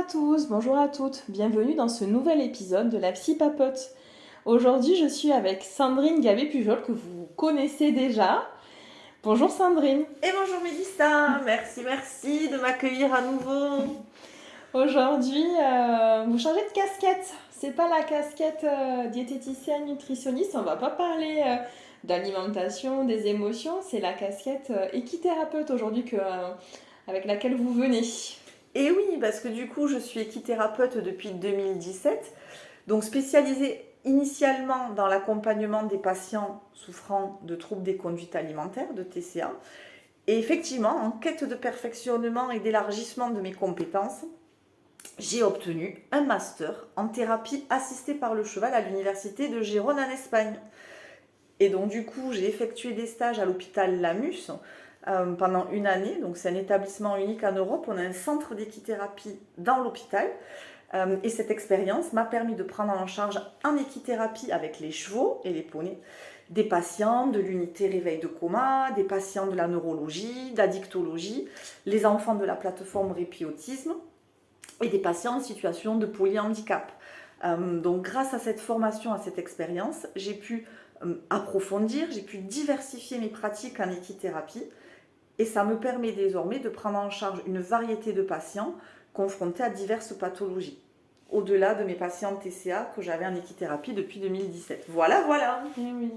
tous, bonjour à toutes, bienvenue dans ce nouvel épisode de la Psy Papote. Aujourd'hui, je suis avec Sandrine Gabé-Pujol que vous connaissez déjà. Bonjour Sandrine. Et bonjour Mélissa, merci de m'accueillir à nouveau. Aujourd'hui, vous changez de casquette. C'est pas la casquette diététicienne nutritionniste, on va pas parler d'alimentation, des émotions, c'est la casquette équithérapeute aujourd'hui avec laquelle vous venez. Et oui, parce que du coup je suis équithérapeute depuis 2017, donc spécialisée initialement dans l'accompagnement des patients souffrant de troubles des conduites alimentaires, de TCA. Et effectivement, en quête de perfectionnement et d'élargissement de mes compétences, j'ai obtenu un master en thérapie assistée par le cheval à l'université de Gérone en Espagne. Et donc du coup, j'ai effectué des stages à l'hôpital Lamus pendant une année. Donc c'est un établissement unique en Europe. On a un centre d'équithérapie dans l'hôpital. Et cette expérience m'a permis de prendre en charge en équithérapie avec les chevaux et les poneys des patients de l'unité réveil de coma, des patients de la neurologie, d'addictologie, les enfants de la plateforme Répit Autisme et des patients en situation de polyhandicap. Donc grâce à cette formation, à cette expérience, j'ai pu approfondir, j'ai pu diversifier mes pratiques en équithérapie et ça me permet désormais de prendre en charge une variété de patients confrontés à diverses pathologies, au-delà de mes patients TCA que j'avais en équithérapie depuis 2017. Voilà, voilà. Eh oui.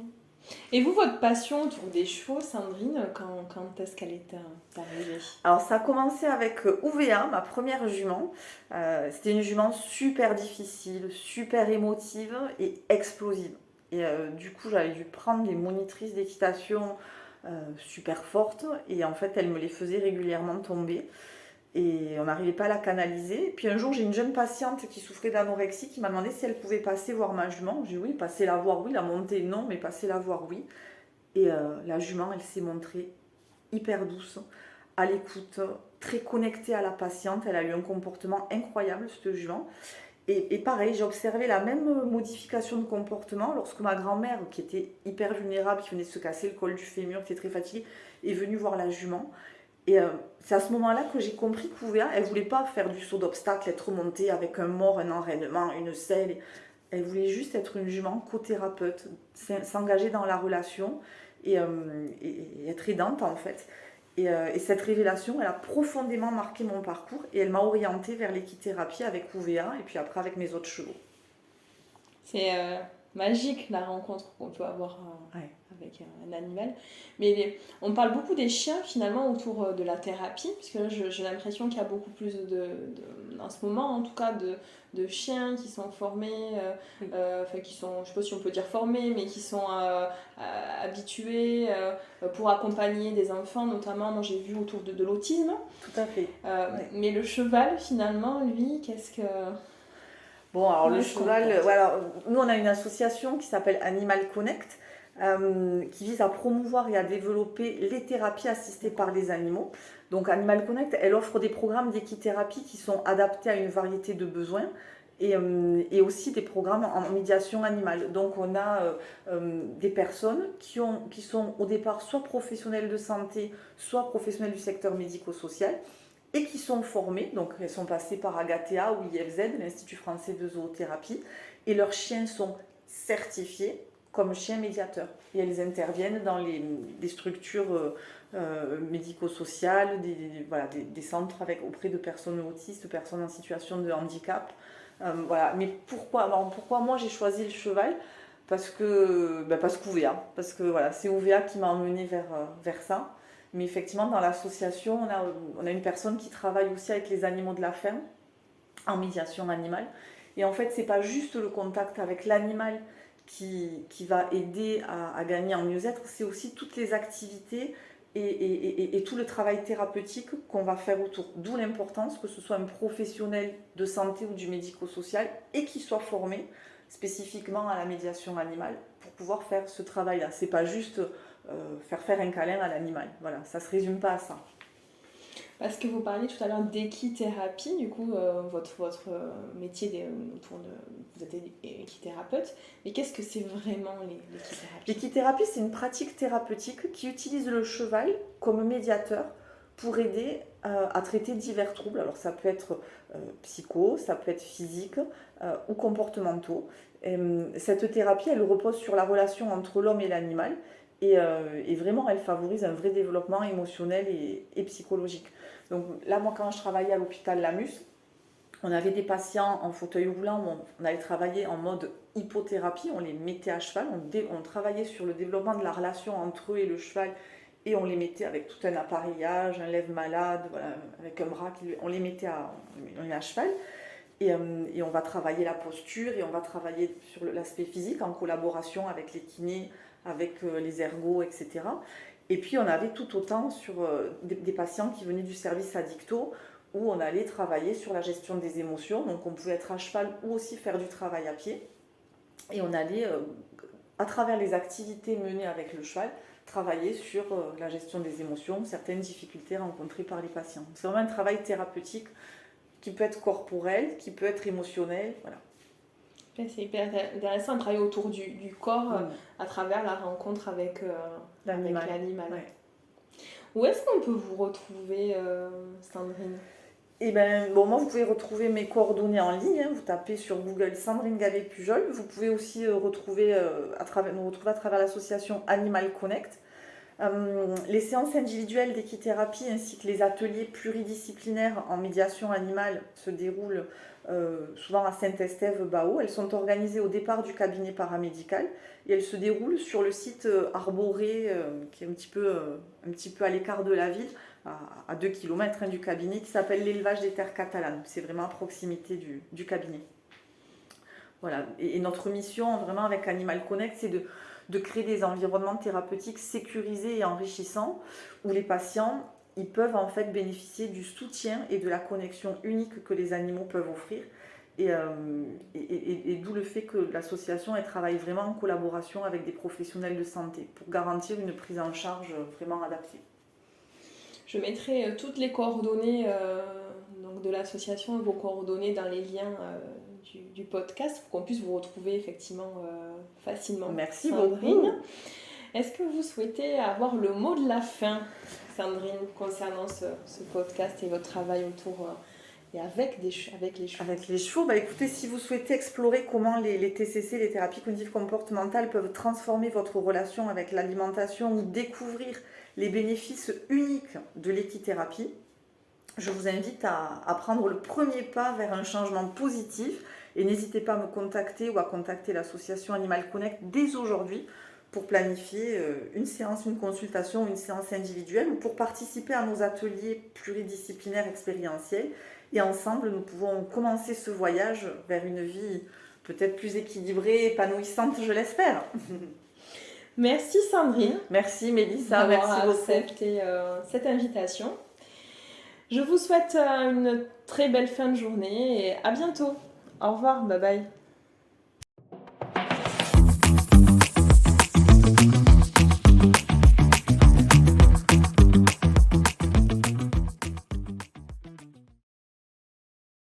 Et vous, votre passion autour des chevaux, Sandrine, quand est-ce qu'elle est arrivée? Alors ça a commencé avec UVA, ma première jument. C'était une jument super difficile, super émotive et explosive. Et du coup, j'avais dû prendre des monitrices d'équitation super fortes. Et en fait, elle me les faisait régulièrement tomber. Et on n'arrivait pas à la canaliser. Et puis un jour, j'ai une jeune patiente qui souffrait d'anorexie qui m'a demandé si elle pouvait passer voir ma jument. J'ai dit oui, passer la voir, oui. La montée, non, mais passer la voir, oui. Et la jument, elle s'est montrée hyper douce, à l'écoute, très connectée à la patiente. Elle a eu un comportement incroyable, cette jument. Et pareil, j'ai observé la même modification de comportement lorsque ma grand-mère, qui était hyper vulnérable, qui venait de se casser le col du fémur, qui était très fatiguée, est venue voir la jument. Et c'est à ce moment-là que j'ai compris qu'Ouvea, elle ne voulait pas faire du saut d'obstacle, être montée avec un mort, un enraînement, une selle. Elle voulait juste être une jument co-thérapeute, s'engager dans la relation et être aidante en fait. Et cette révélation, elle a profondément marqué mon parcours et elle m'a orientée vers l'équithérapie avec UVA et puis après avec mes autres chevaux. C'est magique la rencontre qu'on peut avoir Ouais. avec un animal. Mais on parle beaucoup des chiens finalement autour de la thérapie, puisque là j'ai l'impression qu'il y a beaucoup plus en ce moment en tout cas, de chiens qui sont formés, enfin qui sont, je sais pas si on peut dire formés, mais qui sont habitués pour accompagner des enfants, notamment moi j'ai vu autour de l'autisme. Tout à fait. Ouais. Mais le cheval finalement, lui, qu'est-ce que... Bon, alors Ouais, le je cheval, comprends. voilà, nous on a une association qui s'appelle Animal Connect, qui vise à promouvoir et à développer les thérapies assistées par les animaux. Donc Animal Connect, elle offre des programmes d'équithérapie qui sont adaptés à une variété de besoins et aussi des programmes en médiation animale. Donc on a des personnes qui sont au départ soit professionnels de santé, soit professionnels du secteur médico-social et qui sont formées, donc elles sont passées par Agathea ou IFZ, l'Institut français de zoothérapie, et leurs chiens sont certifiés comme chiens médiateurs. Et elles interviennent dans des structures médico-sociales, des centres auprès de personnes autistes, de personnes en situation de handicap. Voilà. Mais pourquoi moi j'ai choisi le cheval? Parce qu'UVA. Parce que voilà, c'est UVA qui m'a emmenée vers ça. Mais effectivement, dans l'association, on a une personne qui travaille aussi avec les animaux de la ferme, en médiation animale. Et en fait, c'est pas juste le contact avec l'animal qui va aider à gagner en mieux-être, c'est aussi toutes les activités et tout le travail thérapeutique qu'on va faire autour. D'où l'importance que ce soit un professionnel de santé ou du médico-social et qui soit formé spécifiquement à la médiation animale pour pouvoir faire ce travail-là. C'est pas juste faire un câlin à l'animal. Voilà, ça se résume pas à ça. Parce que vous parliez tout à l'heure d'équithérapie, du coup, votre métier autour de... Vous êtes équithérapeute, mais qu'est-ce que c'est vraiment l'équithérapie? L'équithérapie, c'est une pratique thérapeutique qui utilise le cheval comme médiateur pour aider à traiter divers troubles. Alors ça peut être psycho, ça peut être physique ou comportementaux. Cette thérapie, elle repose sur la relation entre l'homme et l'animal et vraiment, elle favorise un vrai développement émotionnel et psychologique. Donc là, moi, quand je travaillais à l'hôpital Lamus, on avait des patients en fauteuil roulant où on allait travailler en mode hypothérapie, on les mettait à cheval, on travaillait sur le développement de la relation entre eux et le cheval et on les mettait avec tout un appareillage, un lève-malade, voilà, avec un bras, on les mettait à cheval. Et on va travailler la posture et on va travailler sur l'aspect physique en collaboration avec les kinés, avec les ergos, etc. Et puis on avait tout autant sur des patients qui venaient du service addicto où on allait travailler sur la gestion des émotions. Donc on pouvait être à cheval ou aussi faire du travail à pied. Et on allait, à travers les activités menées avec le cheval, travailler sur la gestion des émotions, certaines difficultés rencontrées par les patients. C'est vraiment un travail thérapeutique qui peut être corporel, qui peut être émotionnel. Voilà. C'est hyper intéressant de travailler autour du corps à travers la rencontre avec l'animal. Ouais. Où est-ce qu'on peut vous retrouver, Sandrine ? Moi, vous pouvez retrouver mes coordonnées en ligne. Vous tapez sur Google Sandrine Gavet-Pujol. Vous pouvez aussi nous retrouver à travers l'association Animal Connect. Les séances individuelles d'équithérapie ainsi que les ateliers pluridisciplinaires en médiation animale se déroulent souvent à Saint-Estève-Bao. Elles sont organisées au départ du cabinet paramédical et elles se déroulent sur le site arboré qui est un petit peu à l'écart de la ville, à 2 km du cabinet, qui s'appelle l'élevage des terres catalanes. C'est vraiment à proximité du cabinet. Voilà. Et notre mission vraiment avec Animal Connect, c'est de créer des environnements thérapeutiques sécurisés et enrichissants où les patients ils peuvent en fait bénéficier du soutien et de la connexion unique que les animaux peuvent offrir et d'où le fait que l'association elle travaille vraiment en collaboration avec des professionnels de santé pour garantir une prise en charge vraiment adaptée. Je mettrai toutes les coordonnées donc de l'association et vos coordonnées dans les liens du podcast pour qu'on puisse vous retrouver effectivement facilement. Merci Sandrine. beaucoup. Est-ce que vous souhaitez avoir le mot de la fin, Sandrine, concernant ce podcast et votre travail autour et avec les chevaux? Avec les chevaux, écoutez, si vous souhaitez explorer comment les TCC, les thérapies cognitives comportementales, peuvent transformer votre relation avec l'alimentation ou découvrir les bénéfices uniques de l'équithérapie, je vous invite à prendre le premier pas vers un changement positif et n'hésitez pas à me contacter ou à contacter l'association Animal Connect dès aujourd'hui pour planifier une séance, une consultation, une séance individuelle ou pour participer à nos ateliers pluridisciplinaires expérientiels. Et ensemble, nous pouvons commencer ce voyage vers une vie peut-être plus équilibrée, épanouissante, je l'espère. Merci Sandrine. Merci Mélissa, merci beaucoup. D'avoir accepté cette invitation. Je vous souhaite une très belle fin de journée et à bientôt. Au revoir, bye bye.